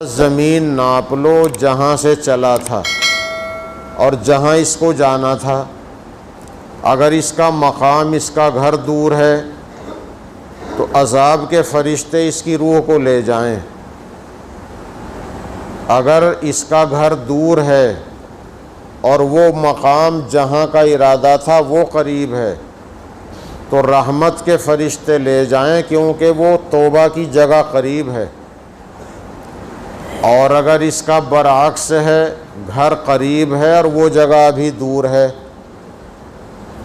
زمین ناپ لو جہاں سے چلا تھا اور جہاں اس کو جانا تھا. اگر اس کا مقام، اس کا گھر دور ہے تو عذاب کے فرشتے اس کی روح کو لے جائیں. اگر اس کا گھر دور ہے اور وہ مقام جہاں کا ارادہ تھا وہ قریب ہے تو رحمت کے فرشتے لے جائیں، کیونکہ وہ توبہ کی جگہ قریب ہے. اور اگر اس کا برعکس ہے، گھر قریب ہے اور وہ جگہ بھی دور ہے،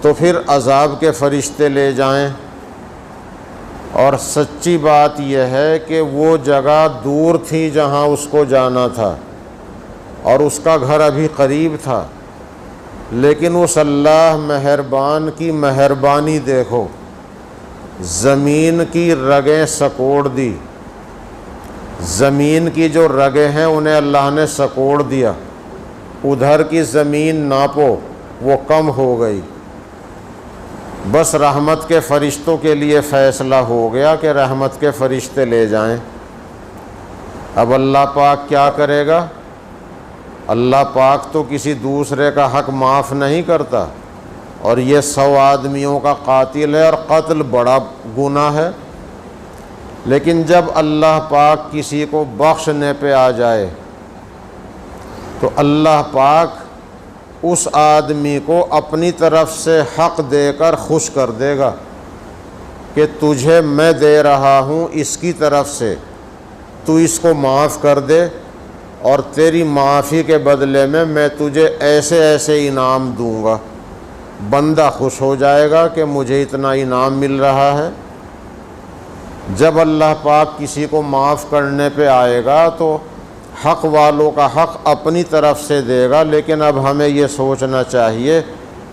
تو پھر عذاب کے فرشتے لے جائیں. اور سچی بات یہ ہے کہ وہ جگہ دور تھی جہاں اس کو جانا تھا اور اس کا گھر ابھی قریب تھا، لیکن اس اللہ مہربان کی مہربانی دیکھو، زمین کی رگیں سکوڑ دی. زمین کی جو رگیں ہیں انہیں اللہ نے سکوڑ دیا. ادھر کی زمین ناپو، وہ کم ہو گئی. بس رحمت کے فرشتوں کے لیے فیصلہ ہو گیا کہ رحمت کے فرشتے لے جائیں. اب اللہ پاک کیا کرے گا؟ اللہ پاک تو کسی دوسرے کا حق معاف نہیں کرتا، اور یہ 100 آدمیوں کا قاتل ہے اور قتل بڑا گناہ ہے. لیکن جب اللہ پاک کسی کو بخشنے پہ آ جائے تو اللہ پاک اس آدمی کو اپنی طرف سے حق دے کر خوش کر دے گا کہ تجھے میں دے رہا ہوں اس کی طرف سے، تو اس کو معاف کر دے، اور تیری معافی کے بدلے میں تجھے ایسے ایسے انعام دوں گا. بندہ خوش ہو جائے گا کہ مجھے اتنا انعام مل رہا ہے. جب اللہ پاک کسی کو معاف کرنے پہ آئے گا تو حق والوں کا حق اپنی طرف سے دے گا. لیکن اب ہمیں یہ سوچنا چاہیے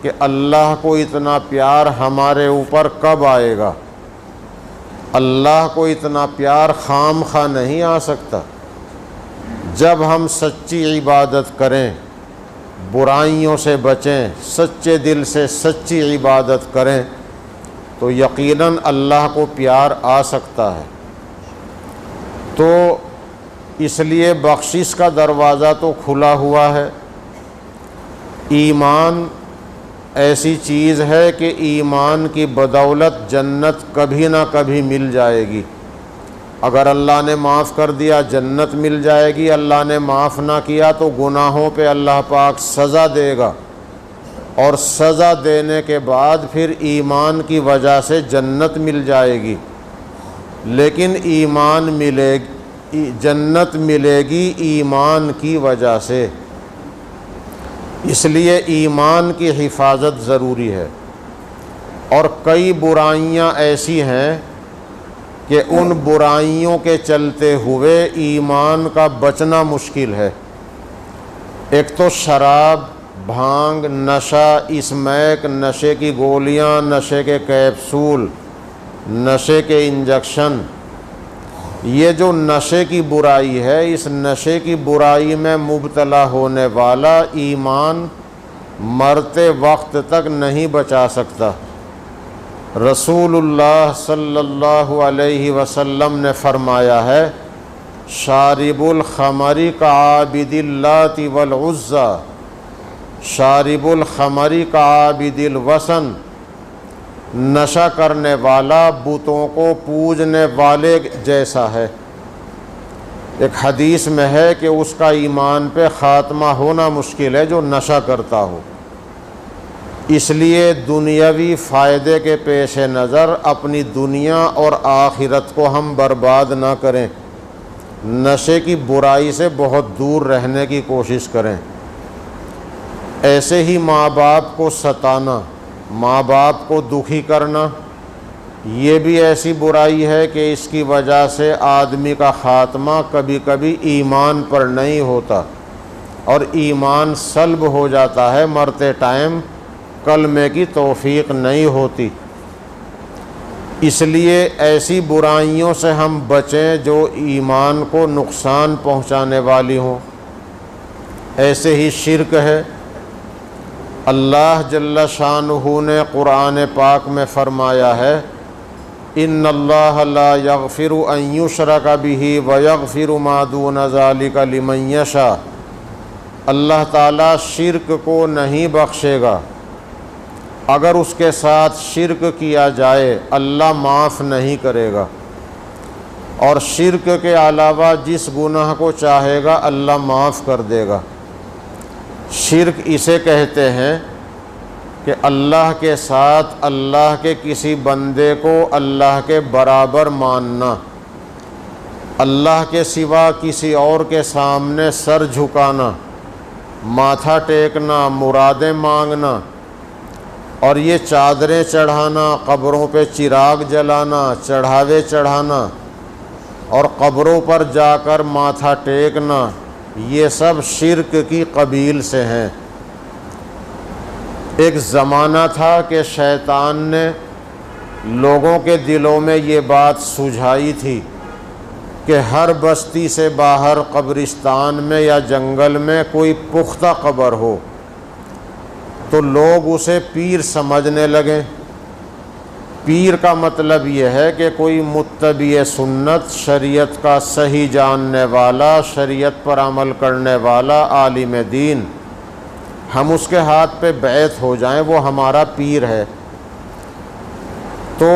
کہ اللہ کو اتنا پیار ہمارے اوپر کب آئے گا؟ اللہ کو اتنا پیار خام خواہ نہیں آ سکتا. جب ہم سچی عبادت کریں، برائیوں سے بچیں، سچے دل سے سچی عبادت کریں تو یقیناً اللہ کو پیار آ سکتا ہے. تو اس لیے بخشش کا دروازہ تو کھلا ہوا ہے. ایمان ایسی چیز ہے کہ ایمان کی بدولت جنت کبھی نہ کبھی مل جائے گی. اگر اللہ نے معاف کر دیا جنت مل جائے گی، اللہ نے معاف نہ کیا تو گناہوں پہ اللہ پاک سزا دے گا، اور سزا دینے کے بعد پھر ایمان کی وجہ سے جنت مل جائے گی. لیکن جنت ملے گی ایمان کی وجہ سے. اس لیے ایمان کی حفاظت ضروری ہے. اور کئی برائیاں ایسی ہیں کہ ان برائیوں کے چلتے ہوئے ایمان کا بچنا مشکل ہے. ایک تو شراب، بھانگ، نشہ، اسمیک، نشے کی گولیاں، نشے کے کیپسول، نشے کے انجیکشن. یہ جو نشے کی برائی ہے، اس نشے کی برائی میں مبتلا ہونے والا ایمان مرتے وقت تک نہیں بچا سکتا. رسول اللہ صلی اللہ علیہ وسلم نے فرمایا ہے، شارب الخمر کعابد اللات والعزی، شارب الخمر کعابد الوثن. نشہ کرنے والا بتوں کو پوجنے والے جیسا ہے. ایک حدیث میں ہے کہ اس کا ایمان پہ خاتمہ ہونا مشکل ہے جو نشہ کرتا ہو. اس لیے دنیاوی فائدے کے پیش نظر اپنی دنیا اور آخرت کو ہم برباد نہ کریں. نشے کی برائی سے بہت دور رہنے کی کوشش کریں. ایسے ہی ماں باپ کو ستانا، ماں باپ کو دکھی کرنا، یہ بھی ایسی برائی ہے کہ اس کی وجہ سے آدمی کا خاتمہ کبھی کبھی ایمان پر نہیں ہوتا اور ایمان سلب ہو جاتا ہے. مرتے ٹائم کلمے کی توفیق نہیں ہوتی. اس لیے ایسی برائیوں سے ہم بچیں جو ایمان کو نقصان پہنچانے والی ہوں. ایسے ہی شرک ہے. اللہ جل شانہ نے قرآن پاک میں فرمایا ہے، ان اللہ لا یغفر ان یشرک بہ ویغفر ما دون ذلک لمن یشاء، اللہ تعالیٰ شرک کو نہیں بخشے گا، اگر اس کے ساتھ شرک کیا جائے اللہ معاف نہیں کرے گا، اور شرک کے علاوہ جس گناہ کو چاہے گا اللہ معاف کر دے گا۔ شرک اسے کہتے ہیں کہ اللہ کے ساتھ اللہ کے کسی بندے کو اللہ کے برابر ماننا، اللہ کے سوا کسی اور کے سامنے سر جھکانا، ماتھا ٹیکنا، مرادیں مانگنا، اور یہ چادریں چڑھانا، قبروں پہ چراغ جلانا، چڑھاوے چڑھانا اور قبروں پر جا کر ماتھا ٹیکنا، یہ سب شرک کی قبیل سے ہیں۔ ایک زمانہ تھا کہ شیطان نے لوگوں کے دلوں میں یہ بات سجھائی تھی کہ ہر بستی سے باہر قبرستان میں یا جنگل میں کوئی پختہ قبر ہو تو لوگ اسے پیر سمجھنے لگیں۔ پیر کا مطلب یہ ہے کہ کوئی متبع سنت، شریعت کا صحیح جاننے والا، شریعت پر عمل کرنے والا، عالم دین، ہم اس کے ہاتھ پہ بیعت ہو جائیں، وہ ہمارا پیر ہے۔ تو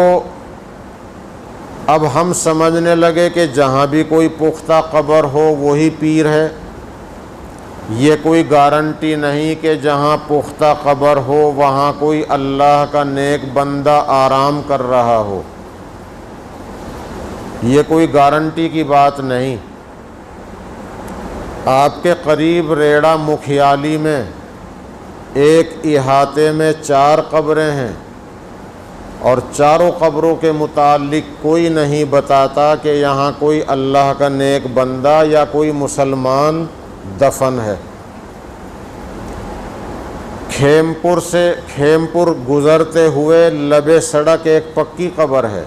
اب ہم سمجھنے لگے کہ جہاں بھی کوئی پختہ قبر ہو وہی پیر ہے۔ یہ کوئی گارنٹی نہیں کہ جہاں پختہ قبر ہو وہاں کوئی اللہ کا نیک بندہ آرام کر رہا ہو، یہ کوئی گارنٹی کی بات نہیں۔ آپ کے قریب ریڑہ مکھیالی میں ایک احاطے میں 4 قبریں ہیں، اور چاروں قبروں کے متعلق کوئی نہیں بتاتا کہ یہاں کوئی اللہ کا نیک بندہ یا کوئی مسلمان دفن ہے۔ کھیمپور گزرتے ہوئے لبے سڑک ایک پکی قبر ہے،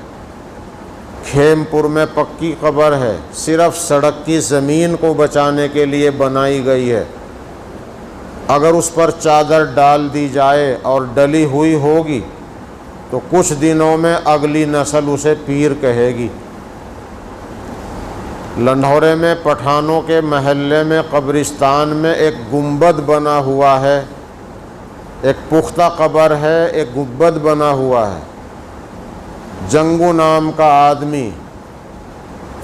کھیمپور میں پکی قبر ہے، صرف سڑک کی زمین کو بچانے کے لیے بنائی گئی ہے۔ اگر اس پر چادر ڈال دی جائے اور ڈلی ہوئی ہوگی تو کچھ دنوں میں اگلی نسل اسے پیر کہے گی۔ لنڈھورے میں پٹھانوں کے محلے میں قبرستان میں ایک گنبد بنا ہوا ہے، ایک پختہ قبر ہے، ایک گنبد بنا ہوا ہے۔ جنگو نام کا آدمی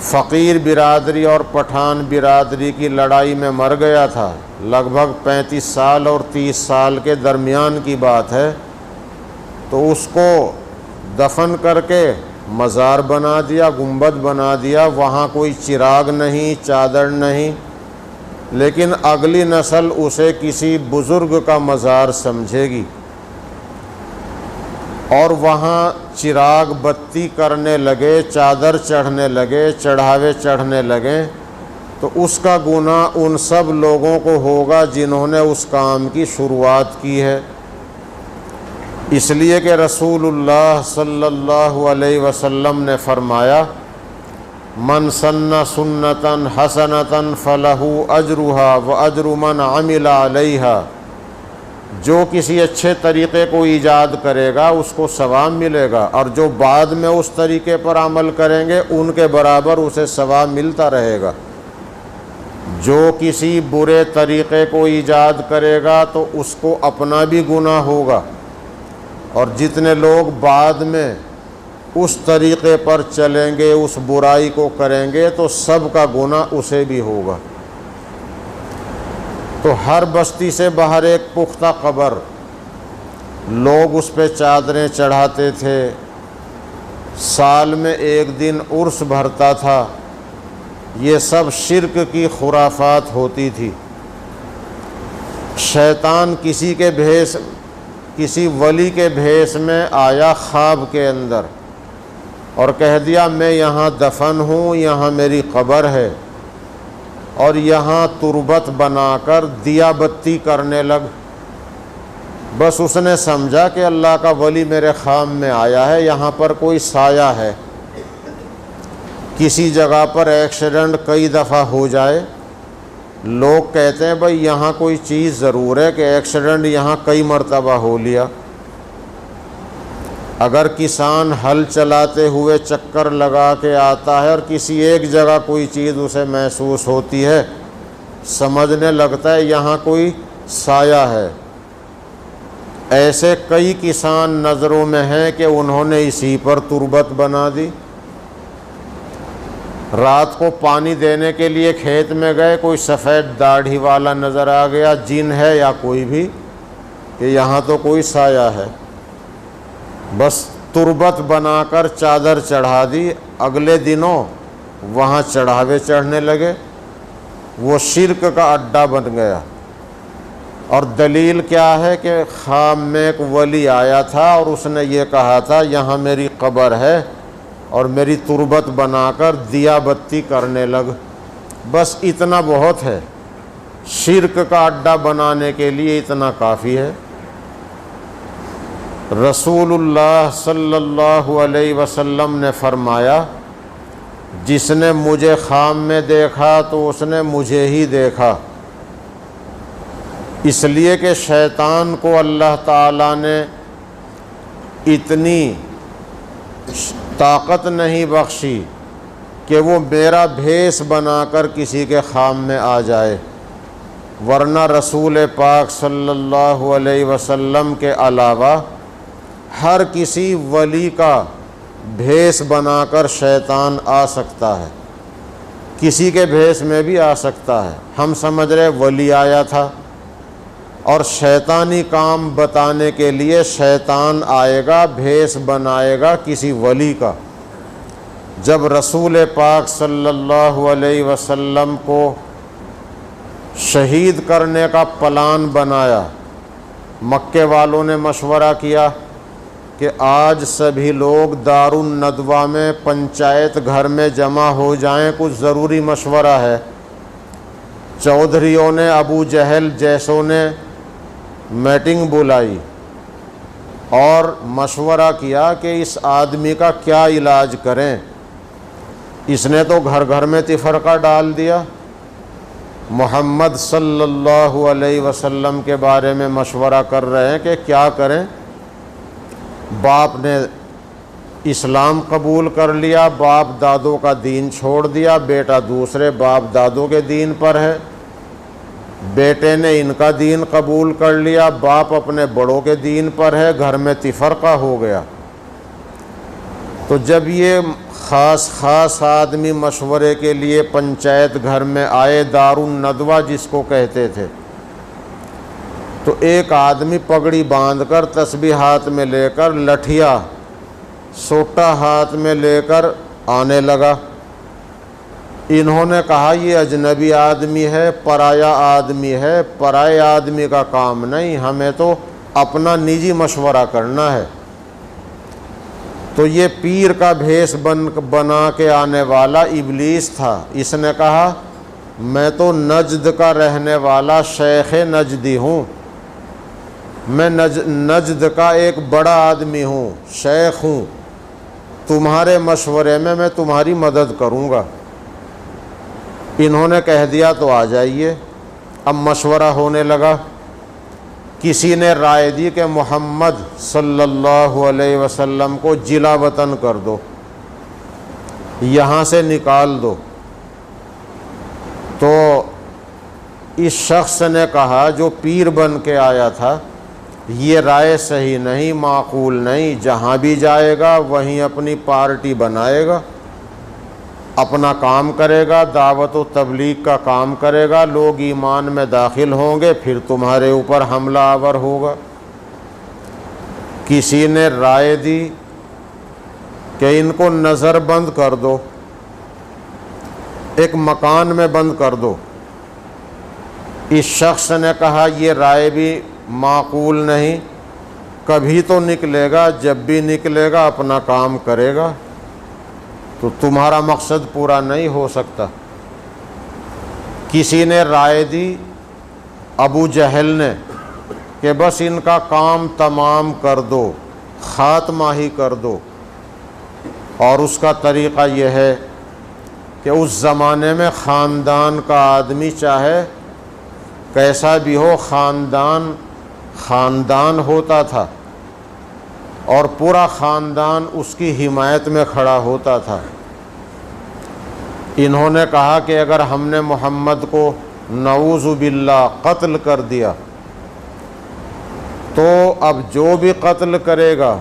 فقیر برادری اور پٹھان برادری کی لڑائی میں مر گیا تھا، لگ بھگ 35 سال اور 30 سال کے درمیان کی بات ہے۔ تو اس کو دفن کر کے مزار بنا دیا، گنبد بنا دیا، وہاں کوئی چراغ نہیں، چادر نہیں، لیکن اگلی نسل اسے کسی بزرگ کا مزار سمجھے گی، اور وہاں چراغ بتی کرنے لگے، چادر چڑھنے لگے، چڑھاوے چڑھنے لگے، تو اس کا گناہ ان سب لوگوں کو ہوگا جنہوں نے اس کام کی شروعات کی ہے۔ اس لیے کہ رسول اللہ صلی اللہ علیہ وسلم نے فرمایا، من سن سنتا حسنتا فلہ اجرہا واجر من عمل علیہا، جو کسی اچھے طریقے کو ایجاد کرے گا اس کو ثواب ملے گا، اور جو بعد میں اس طریقے پر عمل کریں گے ان کے برابر اسے ثواب ملتا رہے گا۔ جو کسی برے طریقے کو ایجاد کرے گا تو اس کو اپنا بھی گناہ ہوگا، اور جتنے لوگ بعد میں اس طریقے پر چلیں گے، اس برائی کو کریں گے، تو سب کا گناہ اسے بھی ہوگا۔ تو ہر بستی سے باہر ایک پختہ قبر، لوگ اس پہ چادریں چڑھاتے تھے، سال میں ایک دن عرس بھرتا تھا، یہ سب شرک کی خرافات ہوتی تھی۔ شیطان کسی ولی کے بھیس میں آیا خواب کے اندر اور کہہ دیا میں یہاں دفن ہوں، یہاں میری قبر ہے، اور یہاں تربت بنا کر دیا بتی کرنے لگ۔ بس اس نے سمجھا کہ اللہ کا ولی میرے خواب میں آیا ہے، یہاں پر کوئی سایہ ہے۔ کسی جگہ پر ایکسیڈنٹ کئی دفعہ ہو جائے، لوگ کہتے ہیں بھئی یہاں کوئی چیز ضرور ہے کہ ایکسیڈنٹ یہاں کئی مرتبہ ہو لیا۔ اگر کسان ہل چلاتے ہوئے چکر لگا کے آتا ہے اور کسی ایک جگہ کوئی چیز اسے محسوس ہوتی ہے، سمجھنے لگتا ہے یہاں کوئی سایہ ہے، ایسے کئی کسان نظروں میں ہیں کہ انہوں نے اسی پر تربت بنا دی۔ رات کو پانی دینے کے لیے کھیت میں گئے، کوئی سفید داڑھی والا نظر آ گیا، جن ہے یا کوئی بھی، کہ یہاں تو کوئی سایہ ہے، بس تربت بنا کر چادر چڑھا دی، اگلے دنوں وہاں چڑھاوے چڑھنے لگے، وہ شرک کا اڈا بن گیا۔ اور دلیل کیا ہے کہ خام میں ایک ولی آیا تھا اور اس نے یہ کہا تھا یہاں میری قبر ہے اور میری تربت بنا کر دیا بتی کرنے لگ، بس اتنا بہت ہے، شرک کا اڈا بنانے کے لیے اتنا کافی ہے۔ رسول اللہ صلی اللہ علیہ وسلم نے فرمایا جس نے مجھے خام میں دیکھا تو اس نے مجھے ہی دیکھا، اس لیے کہ شیطان کو اللہ تعالیٰ نے اتنی طاقت نہیں بخشی کہ وہ میرا بھیس بنا کر کسی کے خام میں آ جائے، ورنہ رسول پاک صلی اللہ علیہ وسلم کے علاوہ ہر کسی ولی کا بھیس بنا کر شیطان آ سکتا ہے، کسی کے بھیس میں بھی آ سکتا ہے۔ ہم سمجھ رہے ولی آیا تھا، اور شیطانی کام بتانے کے لیے شیطان آئے گا، بھیس بنائے گا کسی ولی کا۔ جب رسول پاک صلی اللہ علیہ وسلم کو شہید کرنے کا پلان بنایا، مکے والوں نے مشورہ کیا کہ آج سبھی لوگ دار الندوہ میں پنچایت گھر میں جمع ہو جائیں، کچھ ضروری مشورہ ہے۔ چودھریوں نے، ابو جہل جیسوں نے میٹنگ بلائی اور مشورہ کیا کہ اس آدمی کا کیا علاج کریں، اس نے تو گھر گھر میں تفرقہ ڈال دیا۔ محمد صلی اللہ علیہ وسلم کے بارے میں مشورہ کر رہے ہیں کہ کیا کریں۔ باپ نے اسلام قبول کر لیا، باپ دادوں کا دین چھوڑ دیا، بیٹا دوسرے باپ دادوں کے دین پر ہے، بیٹے نے ان کا دین قبول کر لیا، باپ اپنے بڑوں کے دین پر ہے، گھر میں تفرقہ ہو گیا۔ تو جب یہ خاص آدمی مشورے کے لیے پنچایت گھر میں آئے، دار الندوہ جس کو کہتے تھے، تو ایک آدمی پگڑی باندھ کر، تسبیح ہاتھ میں لے کر، لٹھیا سوٹا ہاتھ میں لے کر آنے لگا۔ انہوں نے کہا یہ اجنبی آدمی ہے، پرایا آدمی ہے، پرائے آدمی کا کام نہیں، ہمیں تو اپنا نجی مشورہ کرنا ہے۔ تو یہ پیر کا بھیس بنا کے آنے والا ابلیس تھا۔ اس نے کہا میں تو نجد کا رہنے والا شیخ نجدی ہوں، میں نجد کا ایک بڑا آدمی ہوں، شیخ ہوں، تمہارے مشورے میں تمہاری مدد کروں گا۔ انہوں نے کہہ دیا تو آ جائیے۔ اب مشورہ ہونے لگا۔ کسی نے رائے دی کہ محمد صلی اللہ علیہ وسلم کو جلا وطن کر دو، یہاں سے نکال دو۔ تو اس شخص نے کہا جو پیر بن کے آیا تھا، یہ رائے صحیح نہیں، معقول نہیں، جہاں بھی جائے گا وہیں اپنی پارٹی بنائے گا، اپنا کام کرے گا، دعوت و تبلیغ کا کام کرے گا، لوگ ایمان میں داخل ہوں گے، پھر تمہارے اوپر حملہ آور ہوگا۔ کسی نے رائے دی کہ ان کو نظر بند کر دو، ایک مکان میں بند کر دو۔ اس شخص نے کہا یہ رائے بھی معقول نہیں، کبھی تو نکلے گا، جب بھی نکلے گا اپنا کام کرے گا، تو تمہارا مقصد پورا نہیں ہو سکتا۔ کسی نے رائے دی، ابو جہل نے، کہ بس ان کا کام تمام کر دو، خاتمہ ہی کر دو۔ اور اس کا طریقہ یہ ہے کہ اس زمانے میں خاندان کا آدمی چاہے کیسا بھی ہو، خاندان ہوتا تھا، اور پورا خاندان اس کی حمایت میں کھڑا ہوتا تھا۔ انہوں نے کہا کہ اگر ہم نے محمد کو نعوذ باللہ قتل کر دیا تو اب جو بھی قتل کرے گا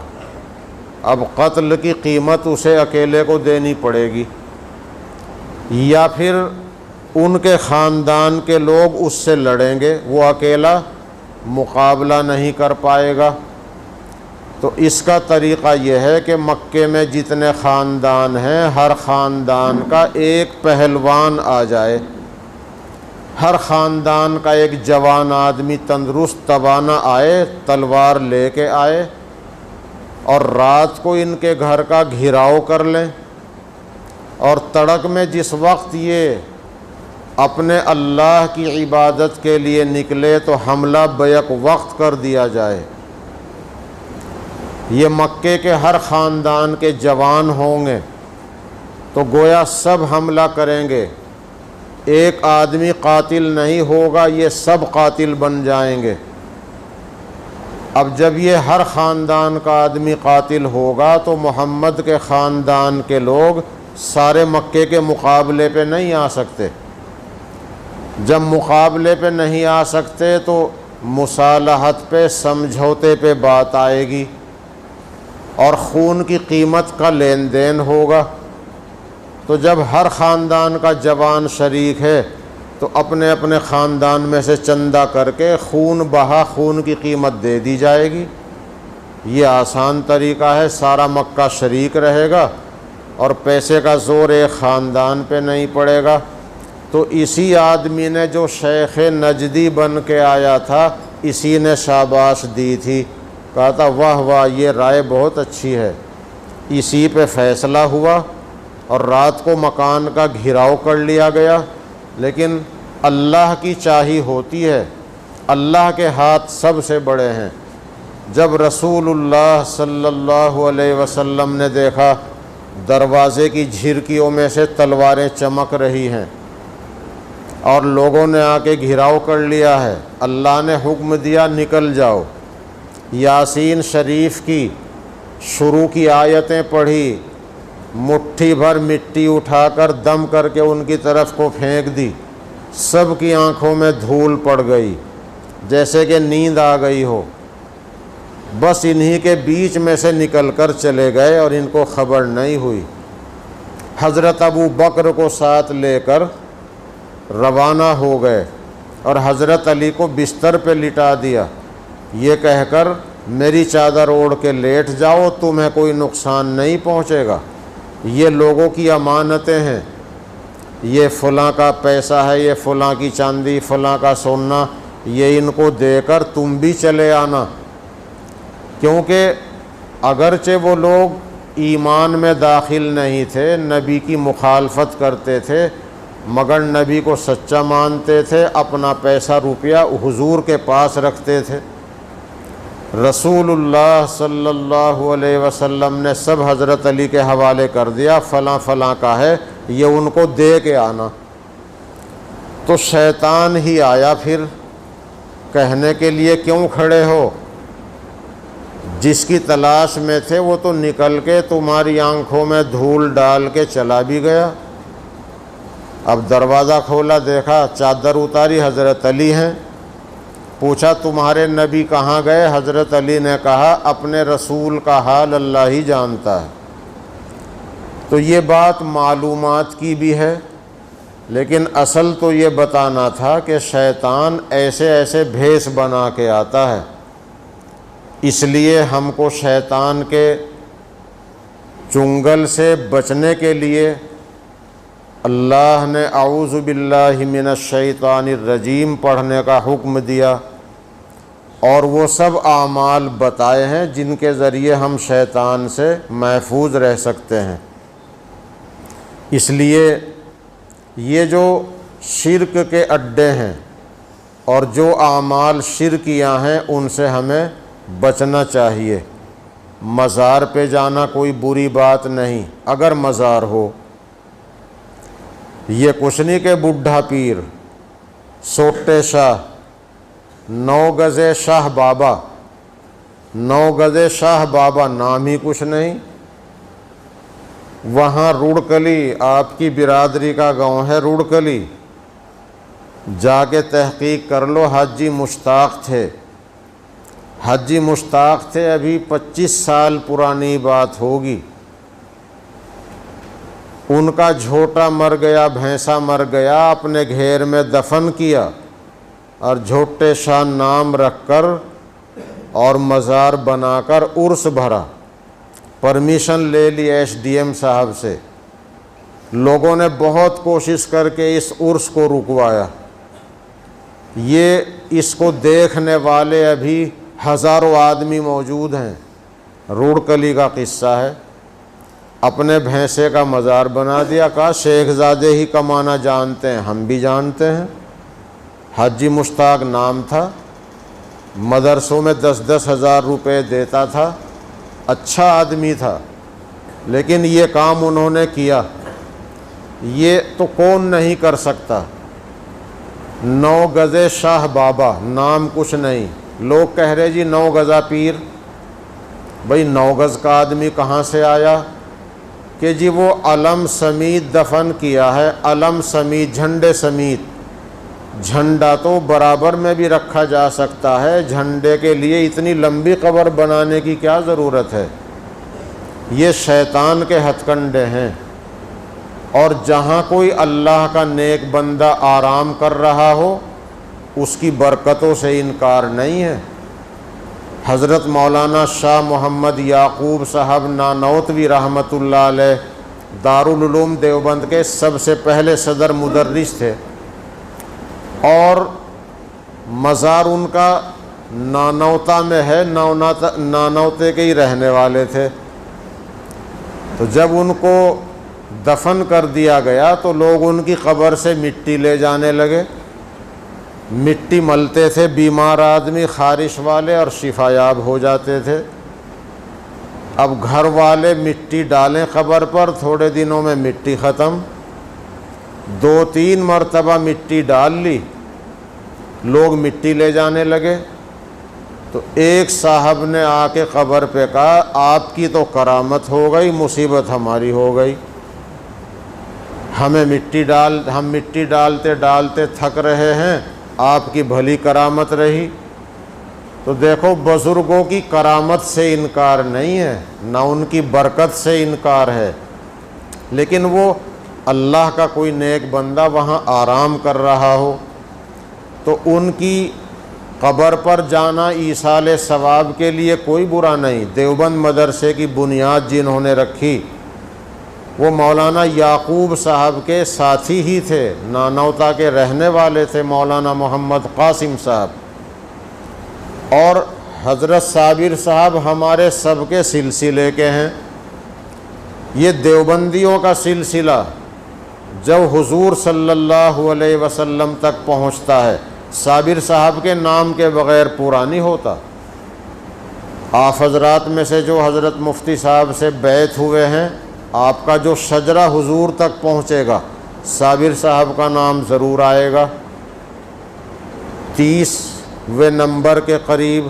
اب قتل کی قیمت اسے اکیلے کو دینی پڑے گی، یا پھر ان کے خاندان کے لوگ اس سے لڑیں گے، وہ اکیلا مقابلہ نہیں کر پائے گا۔ تو اس کا طریقہ یہ ہے کہ مکے میں جتنے خاندان ہیں ہر خاندان کا ایک پہلوان آ جائے، ہر خاندان کا ایک جوان آدمی تندرست توانا آئے، تلوار لے کے آئے اور رات کو ان کے گھر کا گھیراؤ کر لیں، اور تڑک میں جس وقت یہ اپنے اللہ کی عبادت کے لیے نکلے تو حملہ بیک وقت کر دیا جائے۔ یہ مکے کے ہر خاندان کے جوان ہوں گے تو گویا سب حملہ کریں گے، ایک آدمی قاتل نہیں ہوگا، یہ سب قاتل بن جائیں گے۔ اب جب یہ ہر خاندان کا آدمی قاتل ہوگا تو محمد کے خاندان کے لوگ سارے مکے کے مقابلے پہ نہیں آ سکتے۔ جب مقابلے پہ نہیں آ سکتے تو مصالحت پہ، سمجھوتے پہ بات آئے گی اور خون کی قیمت کا لین دین ہوگا۔ تو جب ہر خاندان کا جوان شریک ہے تو اپنے اپنے خاندان میں سے چندہ کر کے خون بہا خون کی قیمت دے دی جائے گی۔ یہ آسان طریقہ ہے، سارا مکہ شریک رہے گا اور پیسے کا زور ایک خاندان پہ نہیں پڑے گا۔ تو اسی آدمی نے جو شیخ نجدی بن کے آیا تھا اسی نے شاباش دی تھی، کہا تھا واہ واہ یہ رائے بہت اچھی ہے۔ اسی پہ فیصلہ ہوا اور رات کو مکان کا گھیراؤ کر لیا گیا، لیکن اللہ کی چاہی ہوتی ہے، اللہ کے ہاتھ سب سے بڑے ہیں۔ جب رسول اللہ صلی اللہ علیہ وسلم نے دیکھا دروازے کی جھرکیوں میں سے تلواریں چمک رہی ہیں اور لوگوں نے آ کے گھیراؤ کر لیا ہے، اللہ نے حکم دیا نکل جاؤ۔ یاسین شریف کی شروع کی آیتیں پڑھی، مٹھی بھر مٹی اٹھا کر دم کر کے ان کی طرف کو پھینک دی، سب کی آنکھوں میں دھول پڑ گئی جیسے کہ نیند آ گئی ہو، بس انہی کے بیچ میں سے نکل کر چلے گئے اور ان کو خبر نہیں ہوئی۔ حضرت ابو بکر کو ساتھ لے کر روانہ ہو گئے اور حضرت علی کو بستر پہ لٹا دیا، یہ کہہ کر میری چادر اوڑھ کے لیٹ جاؤ، تمہیں کوئی نقصان نہیں پہنچے گا، یہ لوگوں کی امانتیں ہیں، یہ فلاں کا پیسہ ہے، یہ فلاں کی چاندی، فلاں کا سونا، یہ ان کو دے کر تم بھی چلے آنا۔ کیونکہ اگرچہ وہ لوگ ایمان میں داخل نہیں تھے، نبی کی مخالفت کرتے تھے، مگر نبی کو سچا مانتے تھے، اپنا پیسہ روپیہ حضور کے پاس رکھتے تھے۔ رسول اللہ صلی اللہ علیہ وسلم نے سب حضرت علی کے حوالے کر دیا، فلاں فلاں کا ہے، یہ ان کو دے کے آنا۔ تو شیطان ہی آیا پھر کہنے کے لیے کیوں کھڑے ہو، جس کی تلاش میں تھے وہ تو نکل کے تمہاری آنکھوں میں دھول ڈال کے چلا بھی گیا۔ اب دروازہ کھولا، دیکھا چادر اتاری، حضرت علی ہیں۔ پوچھا تمہارے نبی کہاں گئے؟ حضرت علی نے کہا اپنے رسول کا حال اللہ ہی جانتا ہے۔ تو یہ بات معلومات کی بھی ہے، لیکن اصل تو یہ بتانا تھا کہ شیطان ایسے ایسے بھیس بنا کے آتا ہے، اس لیے ہم کو شیطان کے چنگل سے بچنے کے لیے اللہ نے اعوذ باللہ من الشیطان الرجیم پڑھنے کا حکم دیا، اور وہ سب اعمال بتائے ہیں جن کے ذریعے ہم شیطان سے محفوظ رہ سکتے ہیں۔ اس لیے یہ جو شرک کے اڈے ہیں اور جو اعمال شرکیاں ہیں ان سے ہمیں بچنا چاہیے۔ مزار پہ جانا کوئی بری بات نہیں اگر مزار ہو، یہ کچھ نہیں کہ بڈھا پیر، سوٹے شاہ، 9 گزے شاہ بابا، 9 گز شاہ بابا نام ہی کچھ نہیں. وہاں رڑکلی آپ کی برادری کا گاؤں ہے رڑکلی, جا کے تحقیق کر لو. حاجی مشتاق تھے, حاجی مشتاق تھے, ابھی 25 سال پرانی بات ہوگی. ان کا جھوٹا مر گیا, بھینسا مر گیا, اپنے گھیر میں دفن کیا اور جھوٹے شاہ نام رکھ کر اور مزار بنا کر عرس بھرا. پرمیشن لے لی ایس ڈی ایم صاحب سے. لوگوں نے بہت کوشش کر کے اس عرس کو رکوایا. یہ اس کو دیکھنے والے ابھی ہزاروں آدمی موجود ہیں. رڑکلی کا قصہ ہے. اپنے بھینسے کا مزار بنا دیا, کہا شیخ زادے ہی کمانا جانتے ہیں, ہم بھی جانتے ہیں. حاجی مشتاق نام تھا, مدرسوں میں 10-10 ہزار روپے دیتا تھا, اچھا آدمی تھا. لیکن یہ کام انہوں نے کیا. یہ تو کون نہیں کر سکتا. 9 گز شاہ بابا نام کچھ نہیں. لوگ کہہ رہے جی 9 گزا پیر. بھئی 9 گز کا آدمی کہاں سے آیا؟ کہ جی وہ علم سمیت دفن کیا ہے. علم سمیت, جھنڈے سمیت. جھنڈا تو برابر میں بھی رکھا جا سکتا ہے, جھنڈے کے لیے اتنی لمبی قبر بنانے کی کیا ضرورت ہے؟ یہ شیطان کے ہتھ کنڈے ہیں. اور جہاں کوئی اللہ کا نیک بندہ آرام کر رہا ہو اس کی برکتوں سے انکار نہیں ہے. حضرت مولانا شاہ محمد یعقوب صاحب نانوتوی رحمۃ اللہ علیہ دارالعلوم دیوبند کے سب سے پہلے صدر مدرس تھے, اور مزار ان کا نانوتا میں ہے. نانوتے کے ہی رہنے والے تھے. تو جب ان کو دفن کر دیا گیا تو لوگ ان کی قبر سے مٹی لے جانے لگے. مٹی ملتے تھے بیمار آدمی, خارش والے, اور شفا یاب ہو جاتے تھے. اب گھر والے مٹی ڈالیں قبر پر, تھوڑے دنوں میں مٹی ختم. 2-3 مرتبہ مٹی ڈال لی, لوگ مٹی لے جانے لگے. تو ایک صاحب نے آ کے قبر پہ کہا آپ کی تو کرامت ہو گئی, مصیبت ہماری ہو گئی. ہم مٹی ڈالتے ڈالتے تھک رہے ہیں, آپ کی بھلی کرامت رہی. تو دیکھو بزرگوں کی کرامت سے انکار نہیں ہے, نہ ان کی برکت سے انکار ہے. لیکن وہ اللہ کا کوئی نیک بندہ وہاں آرام کر رہا ہو تو ان کی قبر پر جانا ایصال ثواب کے لیے کوئی برا نہیں. دیوبند مدرسے کی بنیاد جنہوں نے رکھی وہ مولانا یعقوب صاحب کے ساتھی ہی تھے, نانوتا کے رہنے والے تھے, مولانا محمد قاسم صاحب. اور حضرت صابر صاحب ہمارے سب کے سلسلے کے ہیں. یہ دیوبندیوں کا سلسلہ جب حضور صلی اللہ علیہ وسلم تک پہنچتا ہے, صابر صاحب کے نام کے بغیر پورا نہیں ہوتا. آپ حضرات میں سے جو حضرت مفتی صاحب سے بیعت ہوئے ہیں, آپ کا جو شجرہ حضور تک پہنچے گا صابر صاحب کا نام ضرور آئے گا. 30ویں نمبر کے قریب.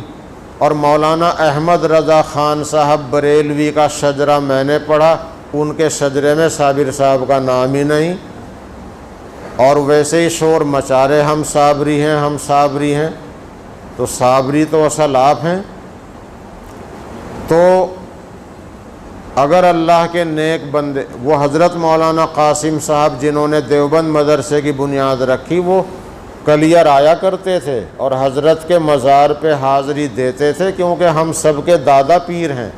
اور مولانا احمد رضا خان صاحب بریلوی کا شجرہ میں نے پڑھا, ان کے شجرے میں صابر صاحب کا نام ہی نہیں. اور ویسے ہی شور مچا رہے ہم صابری ہیں, ہم صابری ہیں. تو صابری تو اصل آپ ہیں. تو اگر اللہ کے نیک بندے, وہ حضرت مولانا قاسم صاحب جنہوں نے دیوبند مدرسے کی بنیاد رکھی, وہ کلیئر آیا کرتے تھے اور حضرت کے مزار پہ حاضری دیتے تھے, کیونکہ ہم سب کے دادا پیر ہیں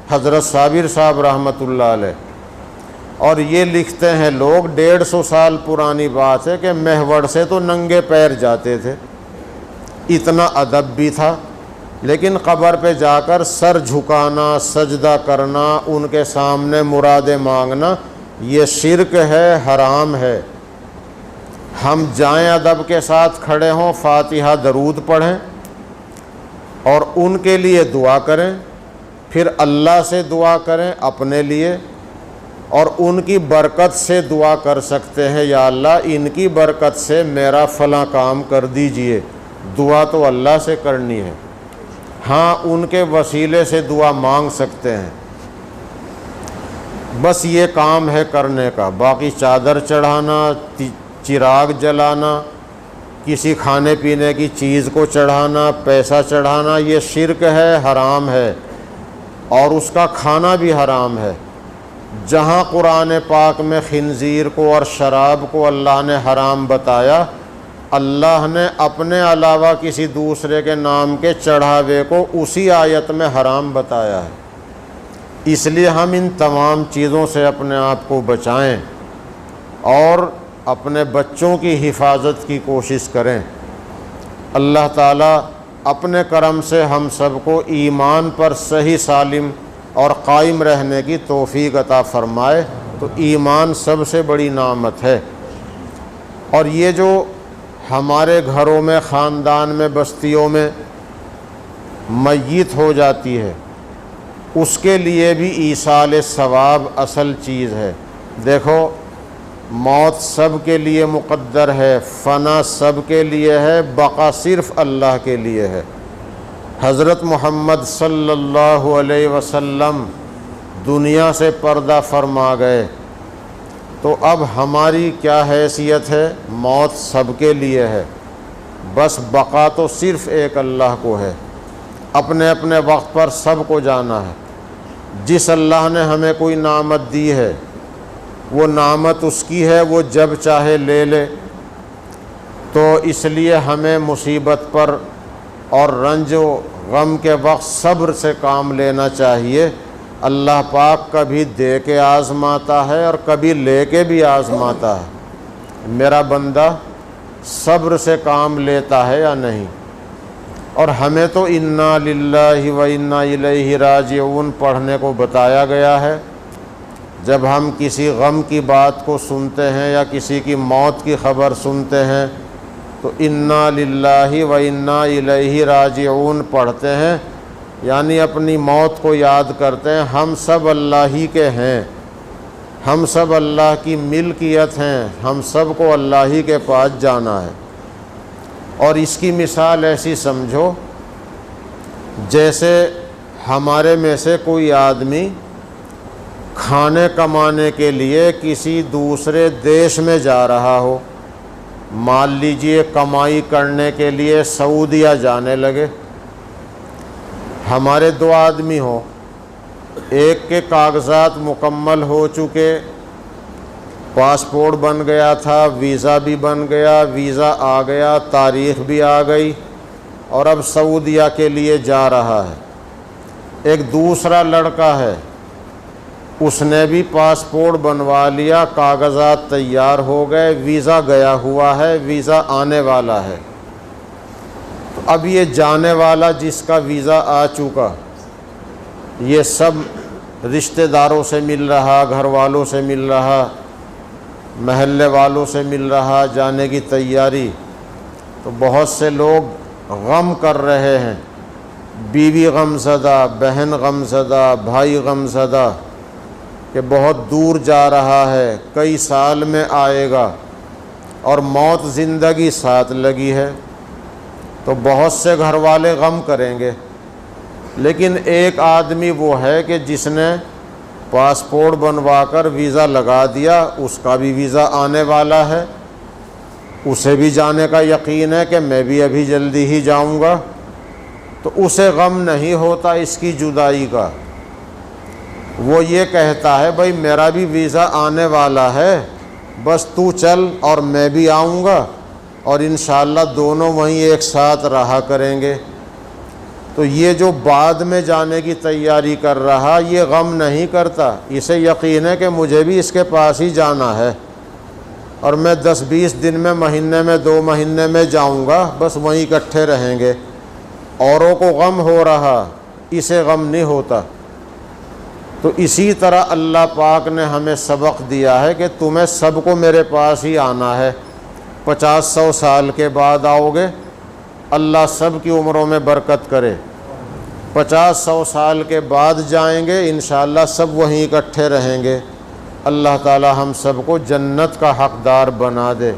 حضرت صابر صاحب رحمۃ اللہ علیہ. اور یہ لکھتے ہیں لوگ 150 سال پرانی بات ہے کہ مہوڑ سے تو ننگے پیر جاتے تھے, اتنا ادب بھی تھا. لیکن قبر پہ جا کر سر جھکانا, سجدہ کرنا, ان کے سامنے مرادیں مانگنا, یہ شرک ہے, حرام ہے. ہم جائیں ادب کے ساتھ کھڑے ہوں, فاتحہ درود پڑھیں اور ان کے لیے دعا کریں, پھر اللہ سے دعا کریں اپنے لیے, اور ان کی برکت سے دعا کر سکتے ہیں یا اللہ ان کی برکت سے میرا فلاں کام کر دیجئے. دعا تو اللہ سے کرنی ہے. ہاں ان کے وسیلے سے دعا مانگ سکتے ہیں، بس یہ کام ہے کرنے کا۔ باقی چادر چڑھانا، چراغ جلانا، کسی کھانے پینے کی چیز کو چڑھانا، پیسہ چڑھانا، یہ شرک ہے، حرام ہے، اور اس کا کھانا بھی حرام ہے۔ جہاں قرآن پاک میں خنزیر کو اور شراب کو اللہ نے حرام بتایا، اللہ نے اپنے علاوہ کسی دوسرے کے نام کے چڑھاوے کو اسی آیت میں حرام بتایا ہے۔ اس لیے ہم ان تمام چیزوں سے اپنے آپ کو بچائیں اور اپنے بچوں کی حفاظت کی کوشش کریں۔ اللہ تعالیٰ اپنے کرم سے ہم سب کو ایمان پر صحیح سالم اور قائم رہنے کی توفیق عطا فرمائے۔ تو ایمان سب سے بڑی نعمت ہے، اور یہ جو ہمارے گھروں میں، خاندان میں، بستیوں میں میت ہو جاتی ہے، اس کے لیے بھی ایصال ثواب اصل چیز ہے۔ دیکھو، موت سب کے لیے مقدر ہے، فنا سب کے لیے ہے، بقا صرف اللہ کے لیے ہے۔ حضرت محمد صلی اللہ علیہ وسلم دنیا سے پردہ فرما گئے، تو اب ہماری کیا حیثیت ہے؟ موت سب کے لیے ہے، بس بقا تو صرف ایک اللہ کو ہے۔ اپنے اپنے وقت پر سب کو جانا ہے۔ جس اللہ نے ہمیں کوئی نعمت دی ہے، وہ نعمت اس کی ہے، وہ جب چاہے لے لے۔ تو اس لیے ہمیں مصیبت پر اور رنج و غم کے وقت صبر سے کام لینا چاہیے۔ اللہ پاک کبھی دے کے آزماتا ہے اور کبھی لے کے بھی آزماتا ہے، میرا بندہ صبر سے کام لیتا ہے یا نہیں۔ اور ہمیں تو انا للہ و انا الیہ راجعون پڑھنے کو بتایا گیا ہے۔ جب ہم کسی غم کی بات کو سنتے ہیں یا کسی کی موت کی خبر سنتے ہیں تو انا للہ و انا الیہ راجعون پڑھتے ہیں، یعنی اپنی موت کو یاد کرتے ہیں۔ ہم سب اللہ ہی کے ہیں، ہم سب اللہ کی ملکیت ہیں، ہم سب کو اللہ ہی کے پاس جانا ہے۔ اور اس کی مثال ایسی سمجھو جیسے ہمارے میں سے کوئی آدمی کھانے کمانے کے لیے کسی دوسرے دیش میں جا رہا ہو۔ مان لیجئے کمائی کرنے کے لیے سعودیہ جانے لگے۔ ہمارے دو آدمی ہوں، ایک کے کاغذات مکمل ہو چکے، پاسپورٹ بن گیا تھا، ویزا بھی بن گیا، ویزا آ گیا، تاریخ بھی آ گئی، اور اب سعودیہ کے لیے جا رہا ہے۔ ایک دوسرا لڑکا ہے، اس نے بھی پاسپورٹ بنوا لیا، کاغذات تیار ہو گئے، ویزا گیا ہوا ہے، ویزا آنے والا ہے۔ تو اب یہ جانے والا جس کا ویزا آ چکا، یہ سب رشتہ داروں سے مل رہا، گھر والوں سے مل رہا، محلے والوں سے مل رہا، جانے کی تیاری۔ تو بہت سے لوگ غم کر رہے ہیں، بیوی غم زدہ، بہن غم زدہ، بھائی غم زدہ کہ بہت دور جا رہا ہے، کئی سال میں آئے گا، اور موت زندگی ساتھ لگی ہے۔ تو بہت سے گھر والے غم کریں گے، لیکن ایک آدمی وہ ہے کہ جس نے پاسپورٹ بنوا کر ویزا لگا دیا، اس کا بھی ویزا آنے والا ہے، اسے بھی جانے کا یقین ہے کہ میں بھی ابھی جلدی ہی جاؤں گا۔ تو اسے غم نہیں ہوتا اس کی جدائی کا، وہ یہ کہتا ہے بھائی میرا بھی ویزا آنے والا ہے، بس تو چل اور میں بھی آؤں گا، اور انشاءاللہ دونوں وہیں ایک ساتھ رہا کریں گے۔ تو یہ جو بعد میں جانے کی تیاری کر رہا، یہ غم نہیں کرتا، اسے یقین ہے کہ مجھے بھی اس کے پاس ہی جانا ہے، اور میں 10-20 دن میں، مہینے میں، 2 مہینے میں جاؤں گا، بس وہیں اکٹھے رہیں گے۔ اوروں کو غم ہو رہا، اسے غم نہیں ہوتا۔ تو اسی طرح اللہ پاک نے ہمیں سبق دیا ہے کہ تمہیں سب کو میرے پاس ہی آنا ہے۔ 50-100 سال کے بعد آؤ گے، اللہ سب کی عمروں میں برکت کرے۔ 50-100 سال کے بعد جائیں گے، انشاءاللہ سب وہیں اکٹھے رہیں گے۔ اللہ تعالی ہم سب کو جنت کا حقدار بنا دے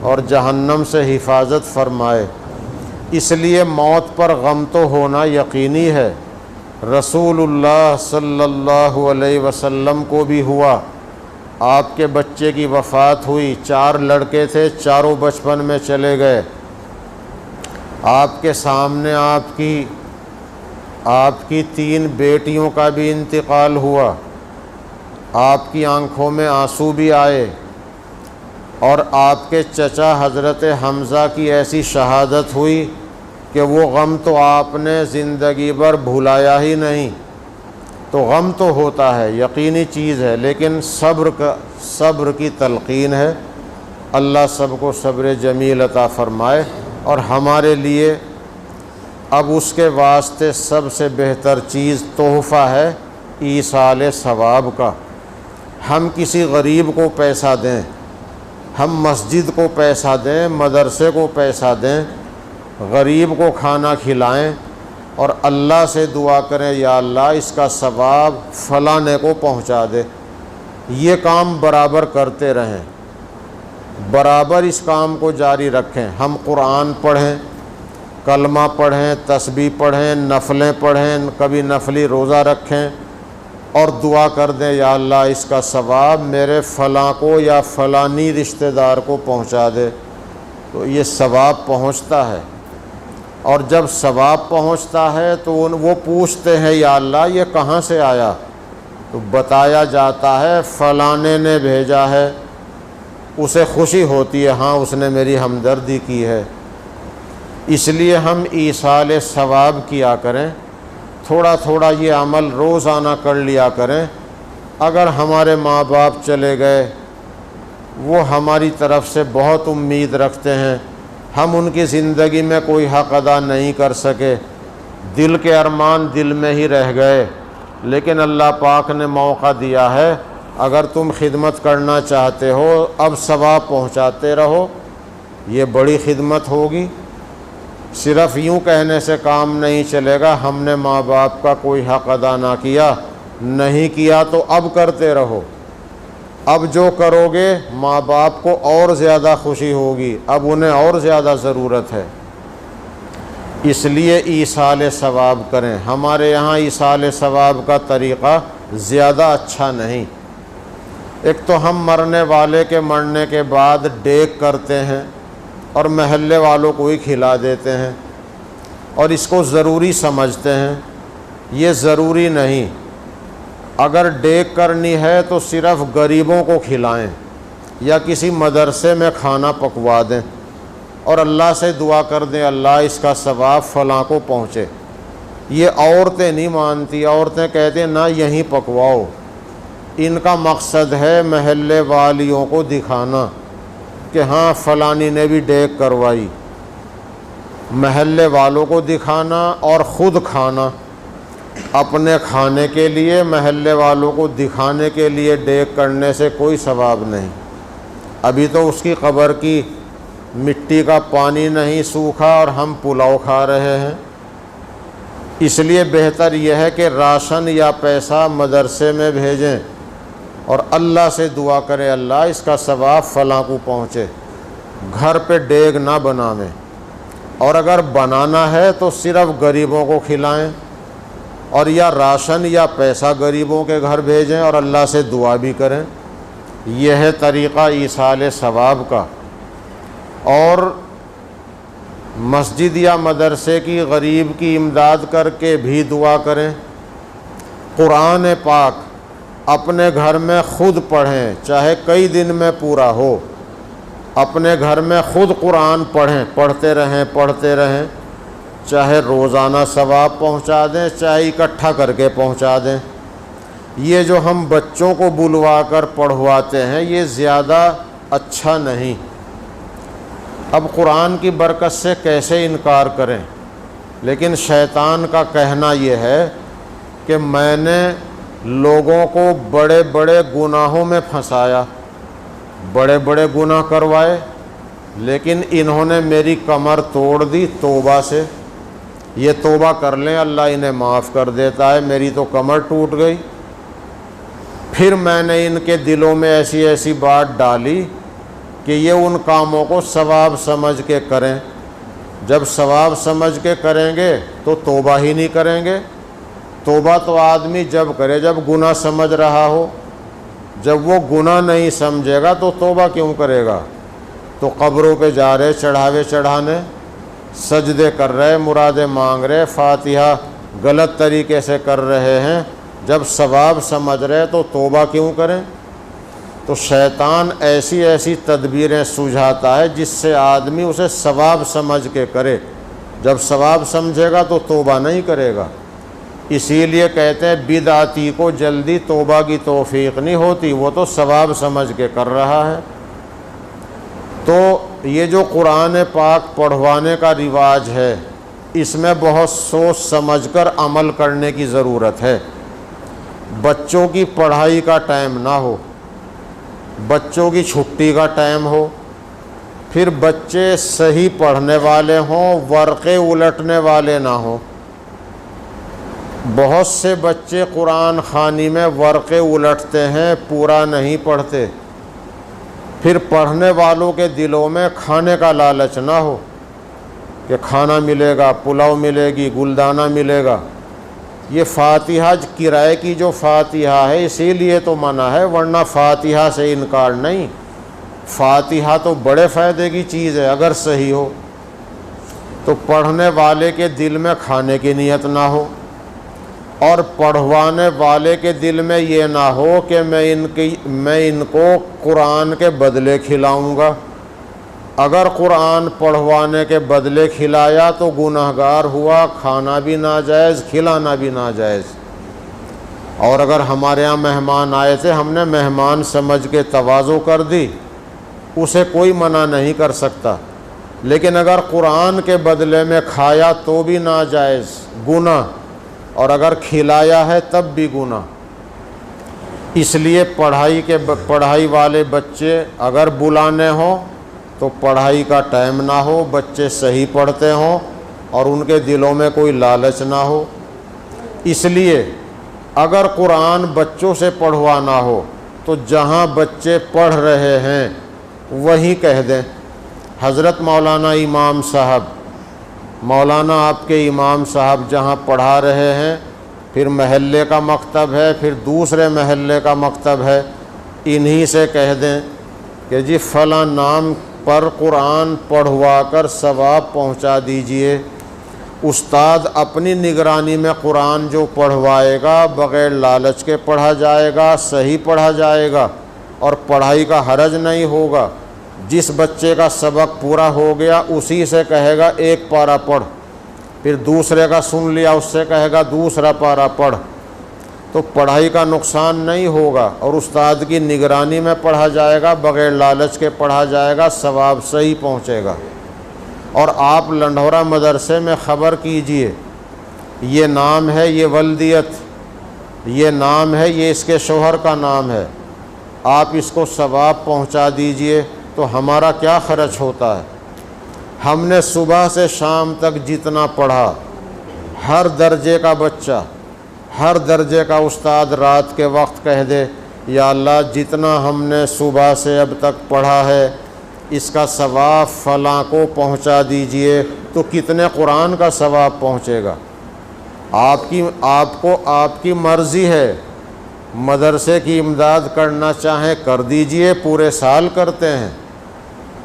اور جہنم سے حفاظت فرمائے۔ اس لیے موت پر غم تو ہونا یقینی ہے، رسول اللہ صلی اللہ علیہ وسلم کو بھی ہوا۔ آپ کے بچے کی وفات ہوئی، 4 لڑکے تھے، چاروں بچپن میں چلے گئے۔ آپ کے سامنے آپ کی 3 بیٹیوں کا بھی انتقال ہوا، آپ کی آنکھوں میں آنسو بھی آئے، اور آپ کے چچا حضرت حمزہ کی ایسی شہادت ہوئی کہ وہ غم تو آپ نے زندگی بھر بھلایا ہی نہیں۔ تو غم تو ہوتا ہے، یقینی چیز ہے، لیکن صبر کی تلقین ہے۔ اللہ سب کو صبر جمیل عطا فرمائے، اور ہمارے لیے اب اس کے واسطے سب سے بہتر چیز تحفہ ہے ایصال ثواب کا۔ ہم کسی غریب کو پیسہ دیں، ہم مسجد کو پیسہ دیں، مدرسے کو پیسہ دیں، غریب کو کھانا کھلائیں، اور اللہ سے دعا کریں یا اللہ اس کا ثواب فلاں کو پہنچا دے۔ یہ کام برابر کرتے رہیں، برابر اس کام کو جاری رکھیں۔ ہم قرآن پڑھیں، کلمہ پڑھیں، تسبیح پڑھیں، نفلیں پڑھیں، کبھی نفلی روزہ رکھیں، اور دعا کر دیں یا اللہ اس کا ثواب میرے فلاں کو یا فلانی رشتہ دار کو پہنچا دے، تو یہ ثواب پہنچتا ہے۔ اور جب ثواب پہنچتا ہے تو وہ پوچھتے ہیں یا اللہ یہ کہاں سے آیا، تو بتایا جاتا ہے فلاں نے بھیجا ہے، اسے خوشی ہوتی ہے، ہاں اس نے میری ہمدردی کی ہے۔ اس لیے ہم ایصال ثواب کیا کریں، تھوڑا تھوڑا یہ عمل روزانہ کر لیا کریں۔ اگر ہمارے ماں باپ چلے گئے، وہ ہماری طرف سے بہت امید رکھتے ہیں، ہم ان کی زندگی میں کوئی حق ادا نہیں کر سکے، دل کے ارمان دل میں ہی رہ گئے، لیکن اللہ پاک نے موقع دیا ہے، اگر تم خدمت کرنا چاہتے ہو اب ثواب پہنچاتے رہو، یہ بڑی خدمت ہوگی۔ صرف یوں کہنے سے کام نہیں چلے گا، ہم نے ماں باپ کا کوئی حق ادا نہ کیا، نہیں کیا تو اب کرتے رہو، اب جو کرو گے ماں باپ کو اور زیادہ خوشی ہوگی، اب انہیں اور زیادہ ضرورت ہے۔ اس لیے ایصال ثواب کریں۔ ہمارے یہاں ایصال ثواب کا طریقہ زیادہ اچھا نہیں۔ ایک تو ہم مرنے والے کے مرنے کے بعد ڈیک کرتے ہیں اور محلے والوں کو ہی کھلا دیتے ہیں، اور اس کو ضروری سمجھتے ہیں۔ یہ ضروری نہیں، اگر ڈیک کرنی ہے تو صرف غریبوں کو کھلائیں یا کسی مدرسے میں کھانا پکوا دیں، اور اللہ سے دعا کر دیں اللہ اس کا ثواب فلاں کو پہنچے۔ یہ عورتیں نہیں مانتی، عورتیں کہتے ہیں نہ یہیں پکواؤ۔ ان کا مقصد ہے محلے والیوں کو دکھانا کہ ہاں فلانی نے بھی ڈیک کروائی، محلے والوں کو دکھانا اور خود کھانا، اپنے کھانے کے لیے محلے والوں کو دکھانے کے لیے ڈیک کرنے سے کوئی ثواب نہیں۔ ابھی تو اس کی قبر کی مٹی کا پانی نہیں سوکھا اور ہم پلاؤ کھا رہے ہیں۔ اس لیے بہتر یہ ہے کہ راشن یا پیسہ مدرسے میں بھیجیں اور اللہ سے دعا کریں اللہ اس کا ثواب فلاں کو پہنچے۔ گھر پہ ڈیگ نہ بناویں، اور اگر بنانا ہے تو صرف غریبوں کو کھلائیں، اور یا راشن یا پیسہ غریبوں کے گھر بھیجیں اور اللہ سے دعا بھی کریں۔ یہ ہے طریقہ ایصال ثواب کا۔ اور مسجد یا مدرسے کی غریب کی امداد کر کے بھی دعا کریں۔ قرآن پاک اپنے گھر میں خود پڑھیں، چاہے کئی دن میں پورا ہو، اپنے گھر میں خود قرآن پڑھیں، پڑھتے رہیں، چاہے روزانہ ثواب پہنچا دیں، چاہے اکٹھا کر کے پہنچا دیں۔ یہ جو ہم بچوں کو بلوا کر پڑھواتے ہیں یہ زیادہ اچھا نہیں۔ اب قرآن کی برکت سے کیسے انکار کریں؟ لیکن شیطان کا کہنا یہ ہے کہ میں نے لوگوں کو بڑے بڑے گناہوں میں پھنسایا، بڑے بڑے گناہ کروائے، لیکن انہوں نے میری کمر توڑ دی توبہ سے۔ یہ توبہ کر لیں اللہ انہیں معاف کر دیتا ہے، میری تو کمر ٹوٹ گئی۔ پھر میں نے ان کے دلوں میں ایسی ایسی بات ڈالی کہ یہ ان کاموں کو ثواب سمجھ کے کریں، جب ثواب سمجھ کے کریں گے تو توبہ ہی نہیں کریں گے۔ توبہ تو آدمی جب کرے جب گناہ سمجھ رہا ہو، جب وہ گناہ نہیں سمجھے گا تو توبہ کیوں کرے گا؟ تو قبروں پہ جا رہے چڑھاوے چڑھانے، سجدے کر رہے، مرادیں مانگ رہے، فاتحہ غلط طریقے سے کر رہے ہیں، جب ثواب سمجھ رہے تو توبہ کیوں کریں؟ تو شیطان ایسی ایسی تدبیریں سوجھاتا ہے جس سے آدمی اسے ثواب سمجھ کے کرے، جب ثواب سمجھے گا تو توبہ نہیں کرے گا۔ اسی لیے کہتے ہیں بدعتی کو جلدی توبہ کی توفیق نہیں ہوتی، وہ تو ثواب سمجھ کے کر رہا ہے۔ تو یہ جو قرآن پاک پڑھوانے کا رواج ہے، اس میں بہت سوچ سمجھ کر عمل کرنے کی ضرورت ہے۔ بچوں کی پڑھائی کا ٹائم نہ ہو، بچوں کی چھٹی کا ٹائم ہو، پھر بچے صحیح پڑھنے والے ہوں، ورقے الٹنے والے نہ ہوں۔ بہت سے بچے قرآن خوانی میں ورقے الٹتے ہیں، پورا نہیں پڑھتے۔ پھر پڑھنے والوں کے دلوں میں کھانے کا لالچ نہ ہو کہ کھانا ملے گا، پلاؤ ملے گی، گلدانہ ملے گا۔ یہ فاتحہ کرائے کی جو فاتحہ ہے اسی لیے تو منع ہے، ورنہ فاتحہ سے انکار نہیں۔ فاتحہ تو بڑے فائدے کی چیز ہے اگر صحیح ہو۔ تو پڑھنے والے کے دل میں کھانے کی نیت نہ ہو، اور پڑھوانے والے کے دل میں یہ نہ ہو کہ میں ان کو قرآن کے بدلے کھلاؤں گا۔ اگر قرآن پڑھوانے کے بدلے کھلایا تو گنہگار ہوا، کھانا بھی ناجائز، کھلانا بھی ناجائز۔ اور اگر ہمارے ہاں مہمان آئے تھے، ہم نے مہمان سمجھ کے تواضع کر دی، اسے کوئی منع نہیں کر سکتا۔ لیکن اگر قرآن کے بدلے میں کھایا تو بھی ناجائز، گناہ، اور اگر کھلایا ہے تب بھی گناہ۔ اس لیے پڑھائی والے بچے اگر بلانے ہوں تو پڑھائی کا ٹائم نہ ہو، بچے صحیح پڑھتے ہوں اور ان کے دلوں میں کوئی لالچ نہ ہو۔ اس لیے اگر قرآن بچوں سے پڑھوانا ہو تو جہاں بچے پڑھ رہے ہیں وہیں کہہ دیں۔ حضرت مولانا امام صاحب، مولانا آپ کے امام صاحب جہاں پڑھا رہے ہیں، پھر محلے کا مکتب ہے، پھر دوسرے محلے کا مکتب ہے، انہی سے کہہ دیں کہ جی فلاں نام پر قرآن پڑھوا کر ثواب پہنچا دیجئے۔ استاد اپنی نگرانی میں قرآن جو پڑھوائے گا بغیر لالچ کے پڑھا جائے گا، صحیح پڑھا جائے گا اور پڑھائی کا حرج نہیں ہوگا۔ جس بچے کا سبق پورا ہو گیا اسی سے کہے گا ایک پارہ پڑھ، پھر دوسرے کا سن لیا اس سے کہے گا دوسرا پارہ پڑھ، تو پڑھائی کا نقصان نہیں ہوگا اور استاد کی نگرانی میں پڑھا جائے گا، بغیر لالچ کے پڑھا جائے گا، ثواب صحیح پہنچے گا۔ اور آپ لنڈھورا مدرسے میں خبر کیجئے، یہ نام ہے، یہ ولدیت، یہ نام ہے، یہ اس کے شوہر کا نام ہے، آپ اس کو ثواب پہنچا دیجئے تو ہمارا کیا خرچ ہوتا ہے؟ ہم نے صبح سے شام تک جتنا پڑھا، ہر درجے کا بچہ، ہر درجے کا استاد رات کے وقت کہہ دے یا اللہ جتنا ہم نے صبح سے اب تک پڑھا ہے اس کا ثواب فلاں کو پہنچا دیجئے، تو کتنے قرآن کا ثواب پہنچے گا؟ آپ کی مرضی ہے، مدرسے کی امداد کرنا چاہیں کر دیجئے، پورے سال کرتے ہیں،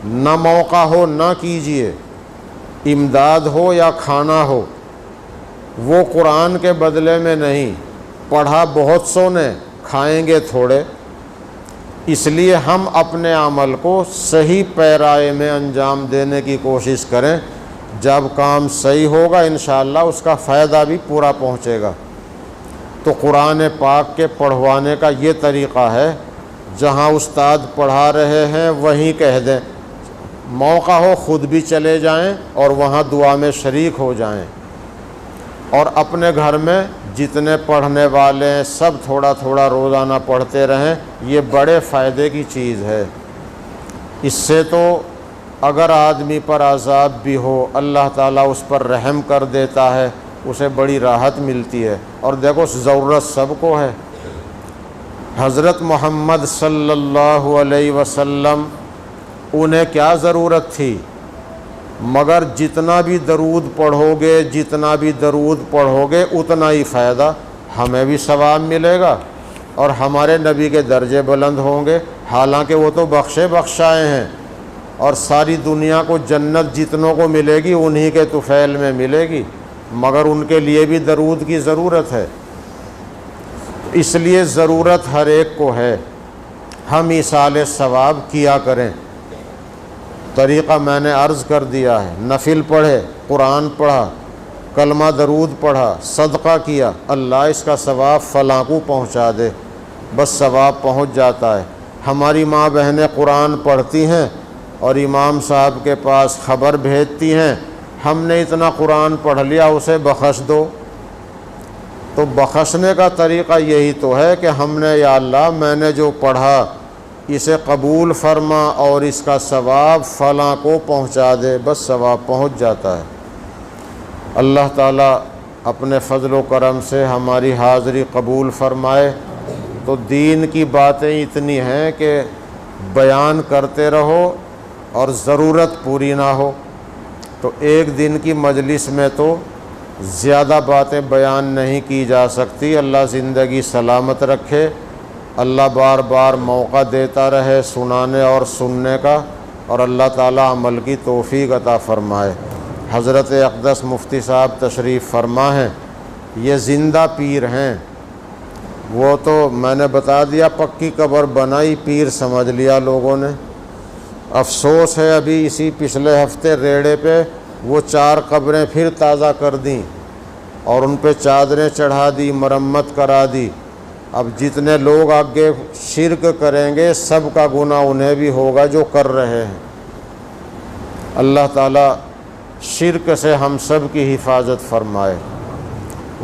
نہ موقع ہو نہ کیجئے، امداد ہو یا کھانا ہو، وہ قرآن کے بدلے میں نہیں، پڑھا بہت سو نے، کھائیں گے تھوڑے۔ اس لیے ہم اپنے عمل کو صحیح پیرائے میں انجام دینے کی کوشش کریں، جب کام صحیح ہوگا انشاءاللہ اس کا فائدہ بھی پورا پہنچے گا۔ تو قرآن پاک کے پڑھوانے کا یہ طریقہ ہے، جہاں استاد پڑھا رہے ہیں وہیں کہہ دیں، موقع ہو خود بھی چلے جائیں اور وہاں دعا میں شریک ہو جائیں، اور اپنے گھر میں جتنے پڑھنے والے ہیں سب تھوڑا تھوڑا روزانہ پڑھتے رہیں، یہ بڑے فائدے کی چیز ہے۔ اس سے تو اگر آدمی پر عذاب بھی ہو اللہ تعالیٰ اس پر رحم کر دیتا ہے، اسے بڑی راحت ملتی ہے۔ اور دیکھو ضرورت سب کو ہے۔ حضرت محمد صلی اللہ علیہ وسلم انہیں کیا ضرورت تھی؟ مگر جتنا بھی درود پڑھو گے اتنا ہی فائدہ، ہمیں بھی ثواب ملے گا اور ہمارے نبی کے درجے بلند ہوں گے، حالانکہ وہ تو بخشے بخشائے ہیں، اور ساری دنیا کو جنت جتنوں کو ملے گی انہی کے طفیل میں ملے گی، مگر ان کے لیے بھی درود کی ضرورت ہے۔ اس لیے ضرورت ہر ایک کو ہے، ہم ایصال ثواب کیا کریں۔ طریقہ میں نے عرض کر دیا ہے، نفل پڑھے، قرآن پڑھا، کلمہ درود پڑھا، صدقہ کیا، اللہ اس کا ثواب فلاں کو پہنچا دے، بس ثواب پہنچ جاتا ہے۔ ہماری ماں بہنیں قرآن پڑھتی ہیں اور امام صاحب کے پاس خبر بھیجتی ہیں، ہم نے اتنا قرآن پڑھ لیا، اسے بخش دو۔ تو بخشنے کا طریقہ یہی تو ہے کہ ہم نے یا اللہ میں نے جو پڑھا اسے قبول فرما اور اس کا ثواب فلاں کو پہنچا دے، بس ثواب پہنچ جاتا ہے۔ اللہ تعالیٰ اپنے فضل و کرم سے ہماری حاضری قبول فرمائے۔ تو دین کی باتیں اتنی ہیں کہ بیان کرتے رہو اور ضرورت پوری نہ ہو، تو ایک دن کی مجلس میں تو زیادہ باتیں بیان نہیں کی جا سکتی۔ اللہ زندگی سلامت رکھے، اللہ بار بار موقع دیتا رہے سنانے اور سننے کا، اور اللہ تعالیٰ عمل کی توفیق عطا فرمائے۔ حضرت اقدس مفتی صاحب تشریف فرما ہیں، یہ زندہ پیر ہیں، وہ تو میں نے بتا دیا پکی قبر بنائی، پیر سمجھ لیا لوگوں نے۔ افسوس ہے ابھی اسی پچھلے ہفتے ریڑے پہ وہ 4 قبریں پھر تازہ کر دیں اور ان پہ چادریں چڑھا دی، مرمت کرا دی۔ اب جتنے لوگ آگے شرک کریں گے سب کا گناہ انہیں بھی ہوگا جو کر رہے ہیں۔ اللہ تعالیٰ شرک سے ہم سب کی حفاظت فرمائے۔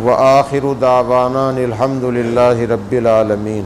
وآخر دعوانا الحمد للہ رب العالمین۔